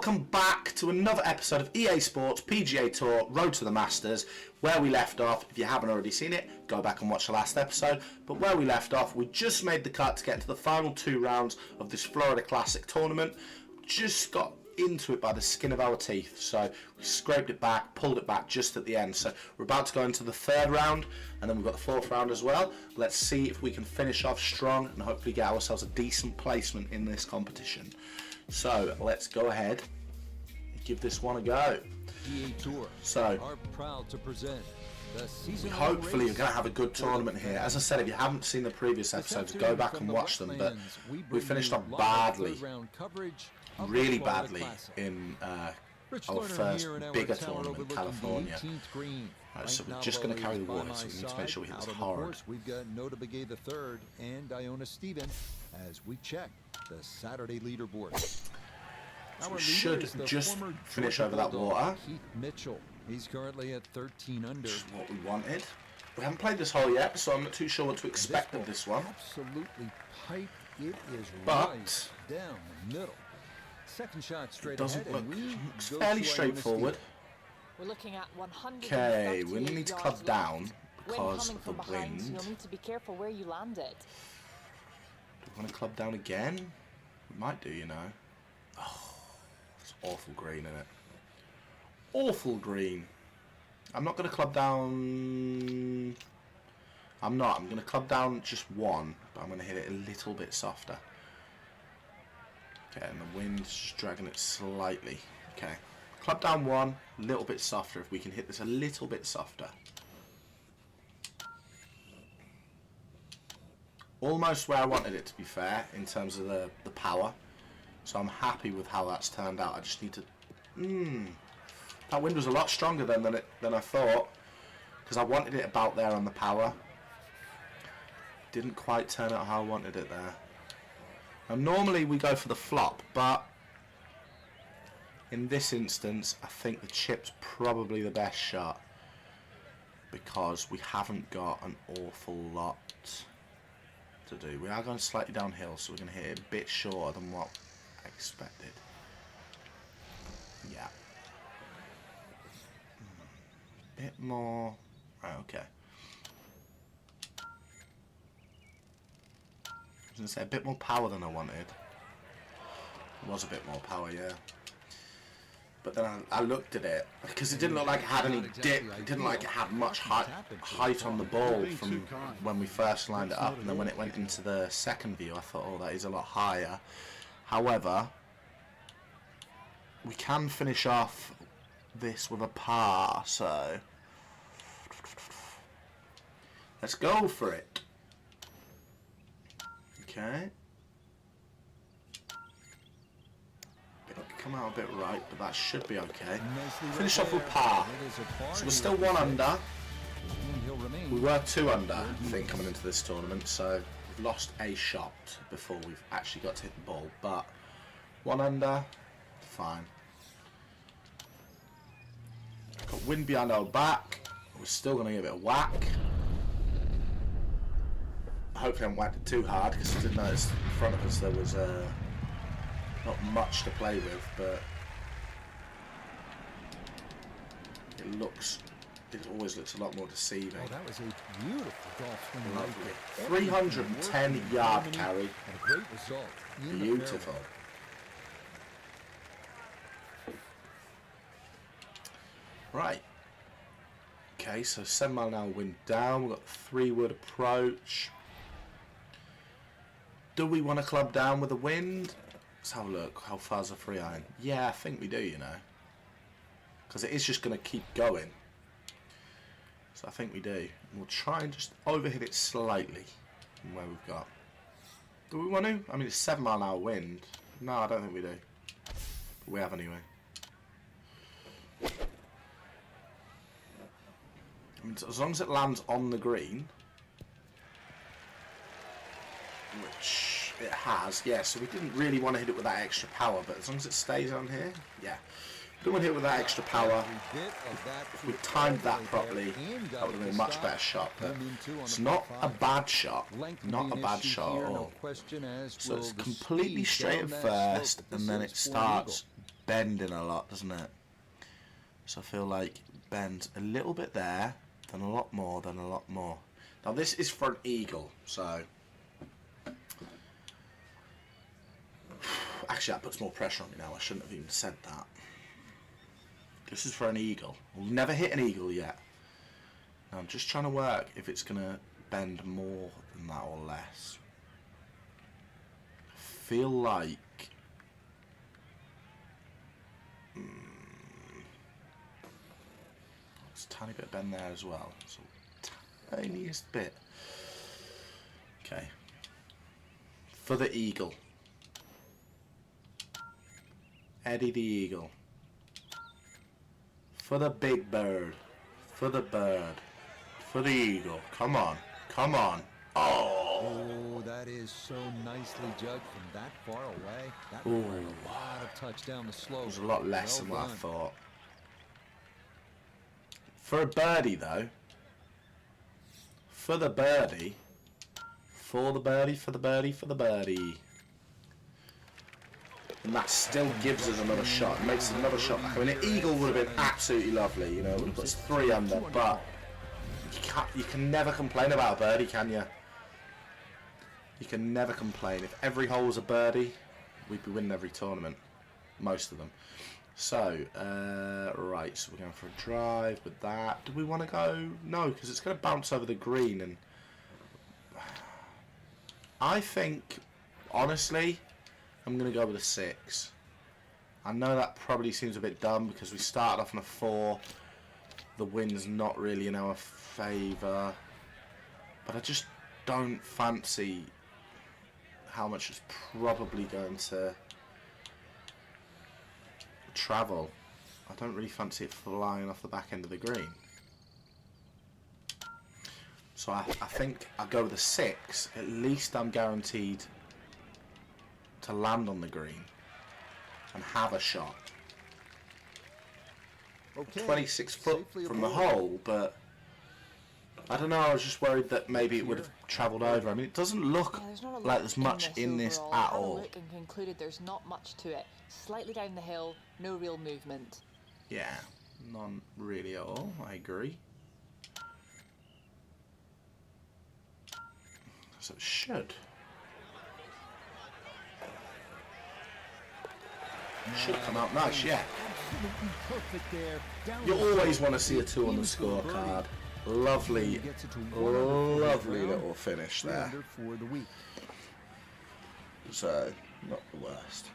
welcome back to another episode of EA Sports PGA Tour Road to the Masters. Where we left off, if you haven't already seen it, go back and watch the last episode. But where we left off, we just made the cut to get into the final 2 rounds of this Florida Classic tournament. Just got into it by the skin of our teeth, so we scraped it back, pulled it back just at the end. So we're about to go into the 3rd round, and then we've got the 4th round as well. Let's see if we can finish off strong and hopefully get ourselves a decent placement in this competition. So let's go ahead and give this one a go. EA Tour so are proud to present the season. Hopefully we're going to have a good tournament here. As I said, if you haven't seen the previous episodes, go back and watch them. But we finished off badly, really badly, in our first bigger tournament, California. Right, so we're just going to carry the water, so we need to make sure we hit this hard. We've got Nota Begay the third and Iona Steven as we check the Saturday leaderboard. So we should just finish over that water. Keith Mitchell, he's currently at 13 under. Which is what we wanted. We haven't played this hole yet, so I'm not too sure what to expect of this one. Absolutely pipe. It is but right down the middle. Second shot straight doesn't ahead. looks fairly straightforward. We're looking at 100. Okay, we need to club down because of the wind. You'll need to be careful where you land it. Do we want to club down again? We might do, you know. Oh, it's awful green, isn't it? Awful green. I'm not going to club down. I'm not. I'm going to club down just one, but I'm going to hit it a little bit softer. Okay, and the wind's just dragging it slightly. Okay. Club down one, a little bit softer. If we can hit this a little bit softer. Almost where I wanted it, to be fair, in terms of the power. So I'm happy with how that's turned out. I just need to... That wind was a lot stronger than I thought. Because I wanted it about there on the power. Didn't quite turn out how I wanted it there. Now normally we go for the flop, but... in this instance, I think the chip's probably the best shot. Because we haven't got an awful lot to do. We are going slightly downhill, so we're going to hit it a bit shorter than what I expected. Yeah. Bit more... Right, okay. I was going to say a bit more power than I wanted. It was a bit more power, yeah. But then I looked at it, because it didn't look like it had any dip, it didn't like it had much height on the ball from when we first lined it up, and then when it went into the second view I thought, oh, that is a lot higher. However, we can finish off this with a par, so let's go for it. Okay. Come out a bit right, but that should be okay. Finish off with par. So we're still 1 under. We were 2 under, I think, coming into this tournament, so we've lost a shot before we've actually got to hit the ball, but 1 under, fine. Got wind behind our back. We're still going to give it a whack. Hopefully I haven't whacked it too hard, because I did notice in front of us there was not much to play with, but it always looks a lot more deceiving. Oh, that was a beautiful golf swing. Lovely. 310 yard carry. A great result. Beautiful. Right. Okay, so 7 mile an hour wind down. We've got the 3-wood approach. Do we want to club down with the wind? Let's have a look. How far's the 3 iron? Yeah, I think we do, you know. Because it is just going to keep going. So I think we do. We'll try and just overhit it slightly from where we've got. Do we want to? I mean, it's 7 mile an hour wind. No, I don't think we do. But we have anyway. I mean, as long as it lands on the green, which it has, yeah, so we didn't really want to hit it with that extra power, but as long as it stays on here, yeah. We don't want to hit it with that extra power. If we timed that properly, that would have been a much better shot, but it's not a bad shot. Not a bad shot at all. So it's completely straight at first, and then it starts bending a lot, doesn't it? So I feel like it bends a little bit there, then a lot more, then a lot more. Now this is for an eagle, so actually that puts more pressure on me now. I shouldn't have even said that. This is for an eagle. We've never hit an eagle yet. Now I'm just trying to work if it's gonna bend more than that or less. I feel like there's a tiny bit of bend there as well. So tiniest bit. Okay. For the eagle. Eddie the eagle. For the big bird. For the bird. For the eagle. Come on. Come on. Oh, that is so nicely judged from that far away. That ooh. required a lot of touch down the slope. It was a lot less than what I done. thought. For a birdie, though. For the birdie. For the birdie, for the birdie, for the birdie. And that still gives us another shot. It makes another shot back. I mean, an eagle would have been absolutely lovely, you know, it would have put us 3 under, but you can never complain about a birdie, can you? You can never complain. If every hole was a birdie, we'd be winning every tournament. Most of them. So, right, so we're going for a drive with that. Do we want to go? No, because it's going to bounce over the green, and I think, honestly, I'm going to go with a 6. I know that probably seems a bit dumb because we started off on a 4. The wind's not really in our favour. But I just don't fancy how much it's probably going to travel. I don't really fancy it flying off the back end of the green. So I think I'll go with a 6. At least I'm guaranteed to land on the green and have a shot. Okay, 26 foot safely from the aboard. hole, but I don't know, I was just worried that maybe it would have travelled over. I mean, it doesn't look Yeah, there's not a lot like there's much in this overall. at I had a all. look and concluded there's not much to it. Slightly down the hill, no real movement. Yeah, none really at all, I agree. So it should. Should come out nice, yeah. Absolutely perfect there. Down You the always slope. want to see a 2 on the In for a birdie. scorecard. Lovely, Gets it to 1 under for the lovely round, little finish 3 there. under for the week. So, not the worst.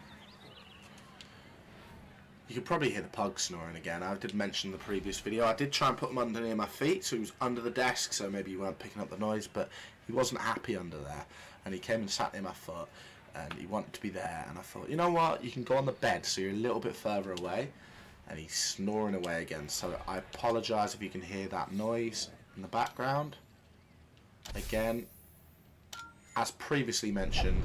You could probably hear the pug snoring again. I did mention in the previous video. I did try and put him under near my feet, so he was under the desk, so maybe you weren't picking up the noise, but he wasn't happy under there. And he came and sat near my foot, and he wanted to be there. And I thought, you know what? You can go on the bed, so you're a little bit further away. And he's snoring away again. So I apologise if you can hear that noise in the background. Again, as previously mentioned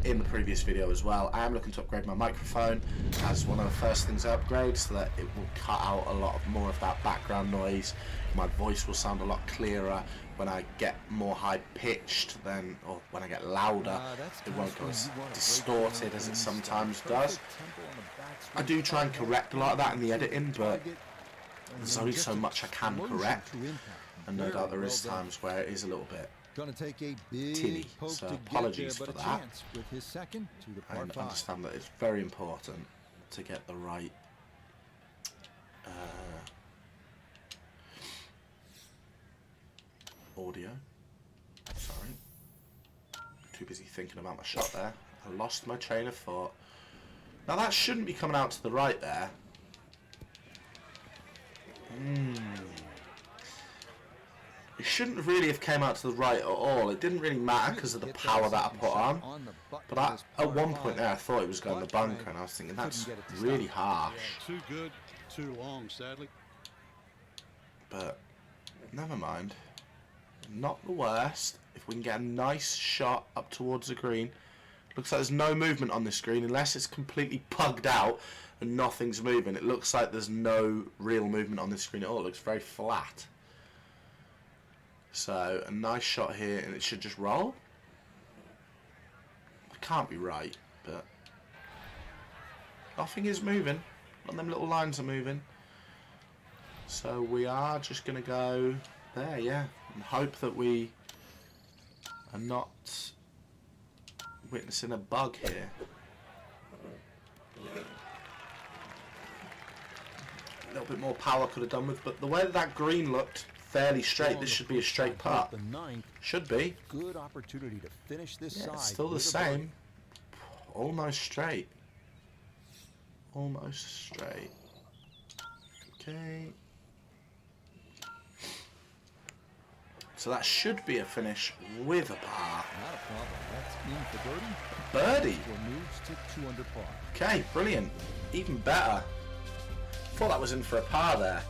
in the previous video as well, I am looking to upgrade my microphone as one of the first things I upgrade, so that it will cut out a lot more of that background noise. My voice will sound a lot clearer when I get more high pitched, then, or when I get louder. It won't go as distorted as it sometimes does. I do try and correct a lot of that in the editing, but there's only so much I can correct, and no doubt there is times where it is a little bit Gonna take a big tinny, poke so to apologies get there, for but a that. chance with his second to the par and 5. understand that it's very important to get the right audio. Sorry, too busy thinking about my shot there. I lost my train of thought. Now that shouldn't be coming out to the right there. It shouldn't really have came out to the right at all. It didn't really matter because of the power that I put on. But at one point there I thought it was going to the bunker, and I was thinking that's really harsh. Too good, too long, sadly. But never mind. Not the worst. If we can get a nice shot up towards the green. Looks like there's no movement on this green unless it's completely pugged out and nothing's moving. It looks like there's no real movement on this green at all. It looks very flat. So a nice shot here, and it should just roll. It can't be right, but Nothing is moving. None of them little lines are moving. So we are just going to go there, yeah. And hope that we are not witnessing a bug here. A little bit more power could have done with, but the way that green looked fairly straight, this should be a straight putt. Should be. Good opportunity to finish this Yeah, side. it's still the same. Almost straight. Almost straight. Okay. So that should be a finish with a par. Not a problem. That's in for birdie. Birdie. Score moves to 2 under par. Okay, brilliant. Even better. Thought that was in for a par there.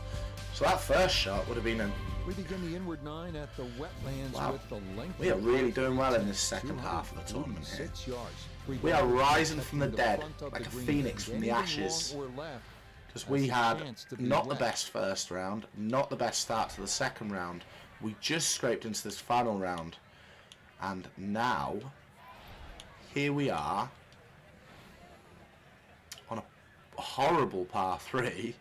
So that first shot would have been a... We begin the inward 9 at the wetlands Wow. with the length. We are really doing well in this second half of the tournament here. 6 yards. We are rising from the dead like a phoenix from the ashes. Because we had not the best first round, not the best start to the second round. We just scraped into this final round. And now, here we are on a horrible par 3.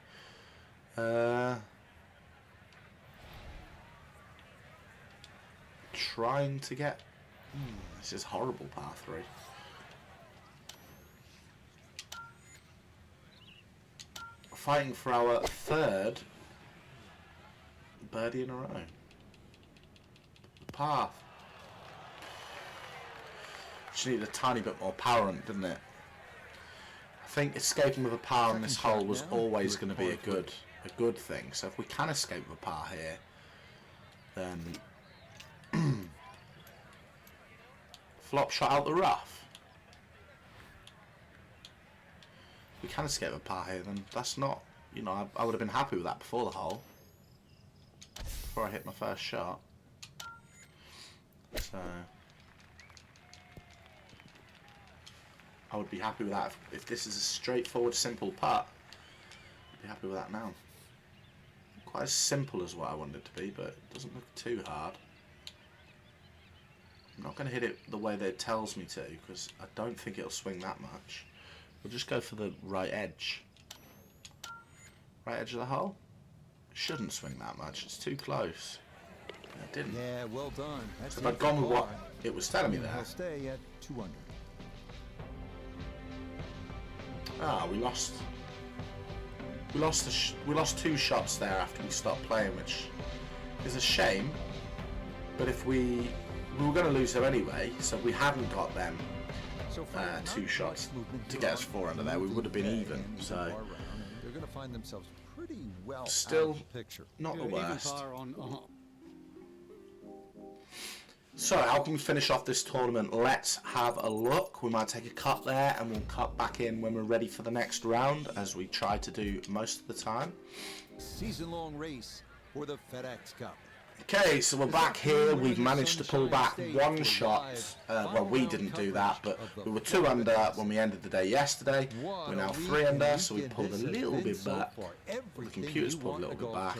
Trying to get... this is horrible par 3. Fighting for our third birdie in a row. Par. Just needed a tiny bit more power on it, didn't it? I think escaping with a par on this hole was always going to be a good thing. So if we can escape with a par here, then flop shot out the rough. If we can escape with a par here, then that's not, you know, I would have been happy with that before the hole. Before I hit my first shot. So I would be happy with that if this is a straightforward, simple putt. I'd be happy with that now. Quite as simple as what I wanted it to be, but it doesn't look too hard. I'm not going to hit it the way that it tells me to, because I don't think it'll swing that much. We'll just go for the right edge. Right edge of the hole? It shouldn't swing that much, it's too close. It didn't. Yeah, well done. That's So if I'd gone with what it was telling me there. He'll stay at 2 under. Ah, we lost. We lost 2 shots there after we stopped playing, which is a shame. But if we were going to lose her anyway, so if we hadn't got them So 2 shots to get us 4 under there, we would have been even. So they're going to find themselves pretty well still out of the picture. not the Even worst. par on, So how can we finish off this tournament? Let's have a look. We might take a cut there and we'll cut back in when we're ready for the next round, as we try to do most of the time. Season-long race for the FedEx Cup. Okay, so we're back here. We've managed to pull back 1 shot. Well, we didn't do that, but we were 2 under when we ended the day yesterday. We're now 3 under, so we pulled a little bit back. The computer's pulled a little bit back.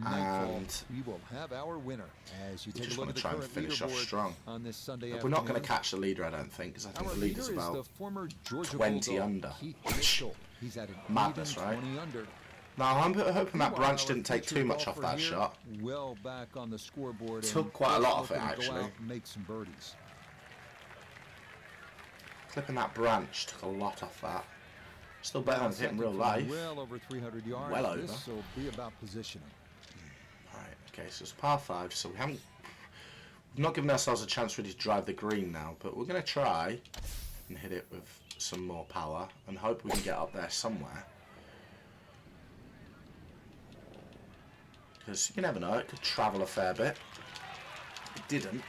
And we will have our winner as you we take just a look want at to the try and current finish off leaderboard strong. on this Sunday We're not going to afternoon. catch the leader, I don't think, because I think Our the leader leader's is the about former Georgia 20 Bulldog, under. Keith Mitchell. He's at an Madness, even right? 20 under. Now, I'm hoping that Meanwhile, branch our didn't take featured too much off golfer that here, shot. Well back on the scoreboard. Took and quite a lot off looking it, to go actually. out and make some birdies. Clipping that branch took a lot off that. Still better than hitting real life. Well over 300 yards. Well over. This will be about positioning. Right, okay, so it's par 5, so we've not given ourselves a chance really to drive the green now, but we're going to try and hit it with some more power and hope we can get up there somewhere. Because you never know, it could travel a fair bit. It didn't.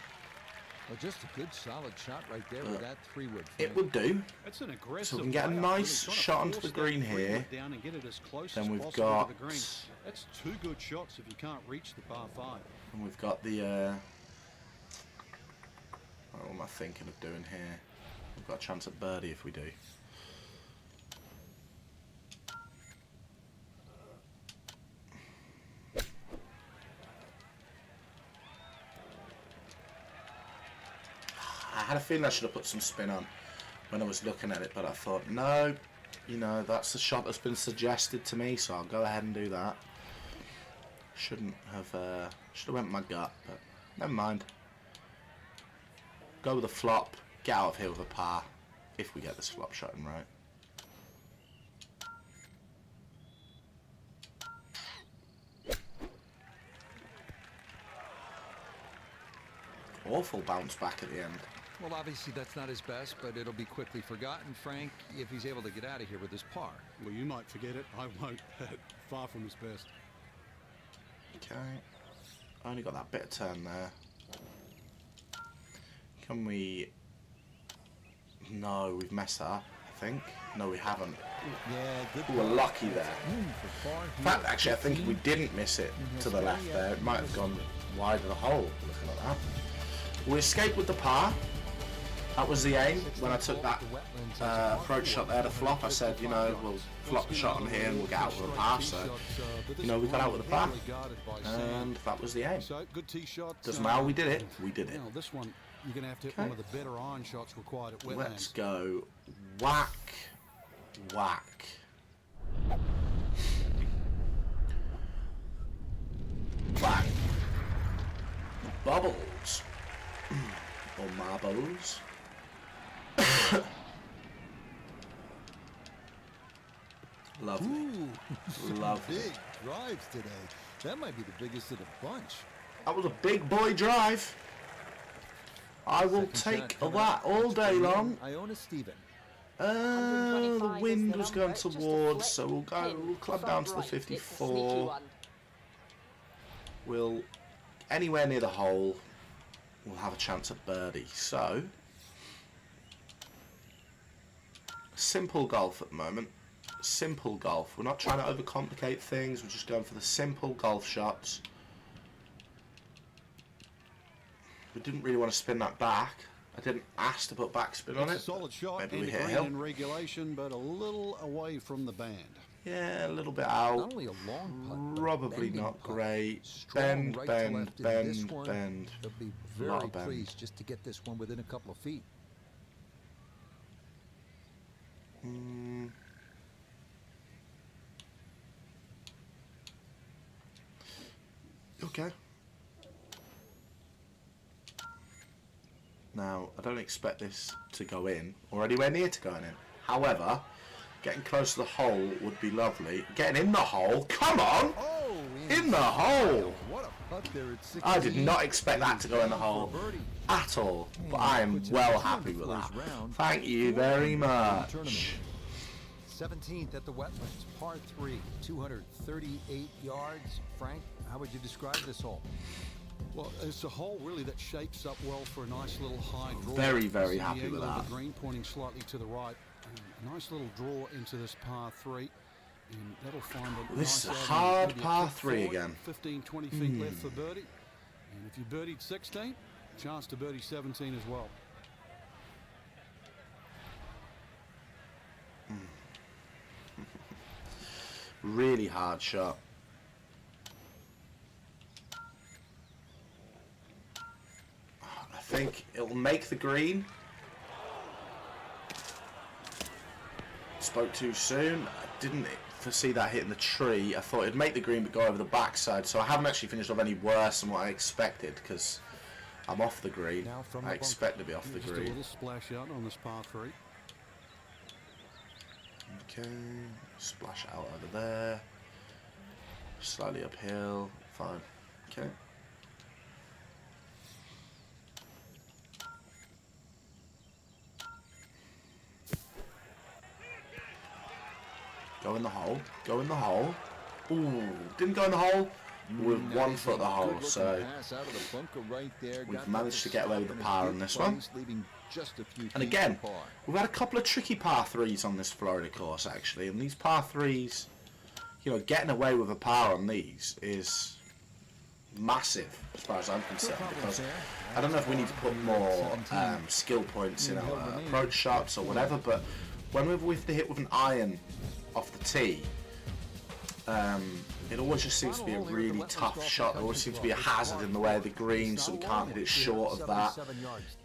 Well, just a good solid shot right there with that 3-wood. It would do. that's an aggressive. So we can get a layout, nice really trying to shot onto force the green that here. three-wood down and get it as close Then as we've possible got... to the green. That's 2 good shots if you can't reach the par 5. And we've got the... what am I thinking of doing here? We've got a chance at birdie if we do. I had a feeling I should have put some spin on when I was looking at it, but I thought, no, you know, that's the shot that's been suggested to me, so I'll go ahead and do that. Should have went with my gut, but never mind. Go with a flop, get out of here with a par, if we get this flop shot in right. Awful bounce back at the end. Well, obviously that's not his best, but it'll be quickly forgotten, Frank, if he's able to get out of here with his par. Well, you might forget it. I won't. Far from his best. Okay. Only got that bit of turn there. Can we... No, we've messed that up, I think. No, we haven't. Yeah, good. We were lucky there. In fact, actually, I think if we didn't miss it to the left there, it might have gone wide of the hole, looking at that. We escaped with the par. That was the aim. When I took that approach shot there to flop, I said, you know, we'll flop the shot on here and we'll get out with a par. So, you know, we got out with a par. And that was the aim. Doesn't matter, we did it. We did it. This one, you're going to have to hit one of the better iron shots required at wetlands. Let's go. Whack. Whack. Whack. Bubbles. Or marbles. Lovely. Ooh, Lovely. big drives today. That might be the biggest of the bunch. That was a big boy drive. I will take that all day long. Iona Steven. The wind was going towards, so we'll club down to the 54. We'll anywhere near the hole, we'll have a chance at birdie. So simple golf at the moment. Simple golf. We're not trying to overcomplicate things. We're just going for the simple golf shots. We didn't really want to spin that back. I didn't ask to put backspin on it. It's a solid shot. Maybe we hit a green hill. in regulation, but a little away from the band. Yeah, a little bit out. Not only a long putt, but Probably bending not putt. great. Strong Bend, right to bend, left in bend, this one. bend. They'll be A lot very of bend. pleased just to get this one within a couple of feet. Okay. Now, I don't expect this to go in, or anywhere near to going in. However, getting close to the hole would be lovely. Getting in the hole? Come on! Oh, In the hole! What a putt there at 16. I did not expect that to go in the hole at all, but I am well happy with that. Thank you very much. 17th at the Wetlands, par 3, 238 yards. Frank, how would you describe this hole? Well, it's a hole really that shapes up well for a nice little high draw. Very, very See the happy with angle of that. The green pointing slightly to the right. A nice little draw into this par 3. And that'll find a This is nice a avenue. hard Maybe a par kick 3 forward, again. 15, 20 feet left for birdie. And if you birdied 16, chance to birdie 17 as well. Really hard shot. I think it'll make the green. Spoke too soon. I didn't foresee that hitting the tree. I thought it'd make the green but go over the backside. So I haven't actually finished off any worse than what I expected because I'm off the green. Now from I the expect to be off the Just a green. little splash out on this par 3. Okay, splash out over there. Slightly uphill. Fine. Okay. Go in the hole. Go in the hole. Ooh, didn't go in the hole. With 1 foot of the hole, so we've managed to get away with the par on this one. And again, we've had a couple of tricky par 3s on this Florida course actually, and these par 3s, you know, getting away with a par on these is massive as far as I'm concerned, because I don't know if we need to put more skill points in our approach shots or whatever, but when we have to hit with an iron off the tee, It always just seems to be a really tough shot. There always seems to be a hazard in the way of the green, so we can't hit it short of that.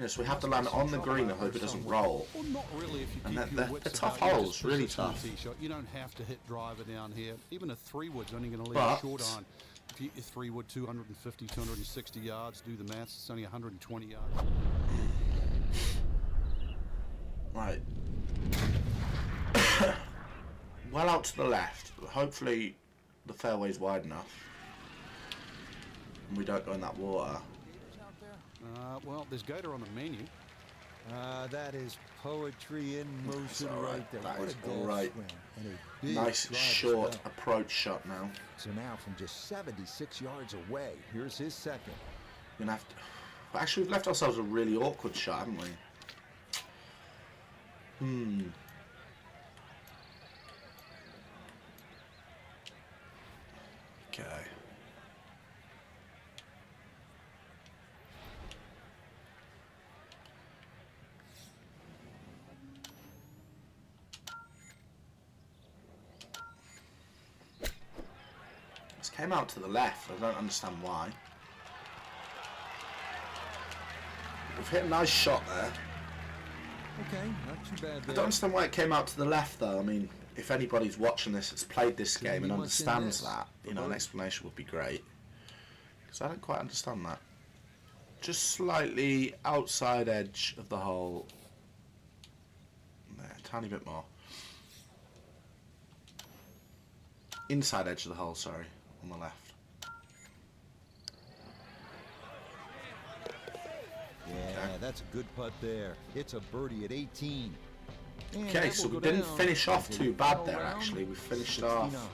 So we have to land it on the green and hope it doesn't roll. And they're tough holes, really tough. You don't have to hit driver down here. Even a 3-wood's only going to leave a short iron. If you hit your 3-wood 250, 260 yards, do the maths, it's only 120 yards. Right. Well out to the left. Hopefully the fairway's wide enough and we don't go in that water. Well, there's gator on the menu. That is poetry in motion right there. That What is a golf alright. swing. And a big Nice driver short step. approach shot now. So now from just 76 yards away, here's his second. We're gonna have to... Actually, we've left ourselves a really awkward shot, haven't we? Okay. This came out to the left. I don't understand why. We've hit a nice shot there. Okay, not too bad I there. don't understand why it came out to the left though. I mean, if anybody's watching this that's played this game and understands that, you know, an explanation would be great. Because I don't quite understand that. Just slightly outside edge of the hole. There, a tiny bit more. Inside edge of the hole, sorry, on the left. Yeah, that's a good putt there. It's a birdie at 18. And Okay, that so will we go didn't down finish off as a too bad final there round, actually. We finished 69. off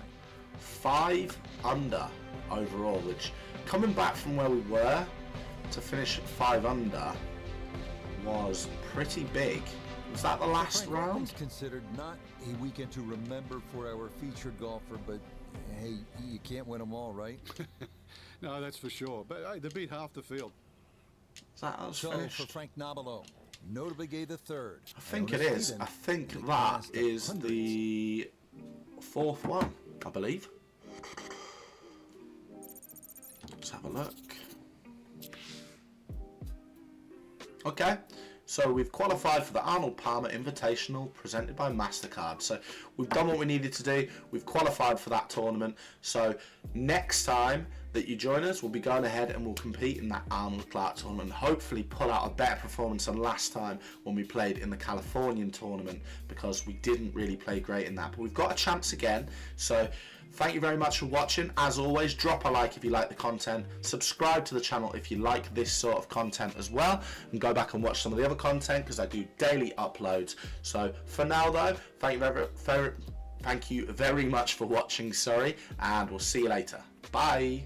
5 under overall, which coming back from where we were to finish at 5 under was pretty big. Was that the last Frank, all round? things considered, not a weekend to remember for our featured golfer, but hey, you can't win them all, right? No, that's for sure. But hey, they beat half the field. Is that us So finished? for Frank Nobilo, notably gave the third. I think it Ionis is. Stephen, I think the that class of is hundreds. the 4th one, I believe. Let's have a look. Okay, so we've qualified for the Arnold Palmer Invitational presented by MasterCard. So we've done what we needed to do. We've qualified for that tournament. So next time that you join us, we'll be going ahead and we'll compete in that Arnold Clark tournament and hopefully pull out a better performance than last time when we played in the Californian tournament, because we didn't really play great in that. But we've got a chance again. So thank you very much for watching. As always, drop a like if you like the content, subscribe to the channel if you like this sort of content as well, and go back and watch some of the other content because I do daily uploads. So for now though, thank you very much for watching, and we'll see you later. Bye.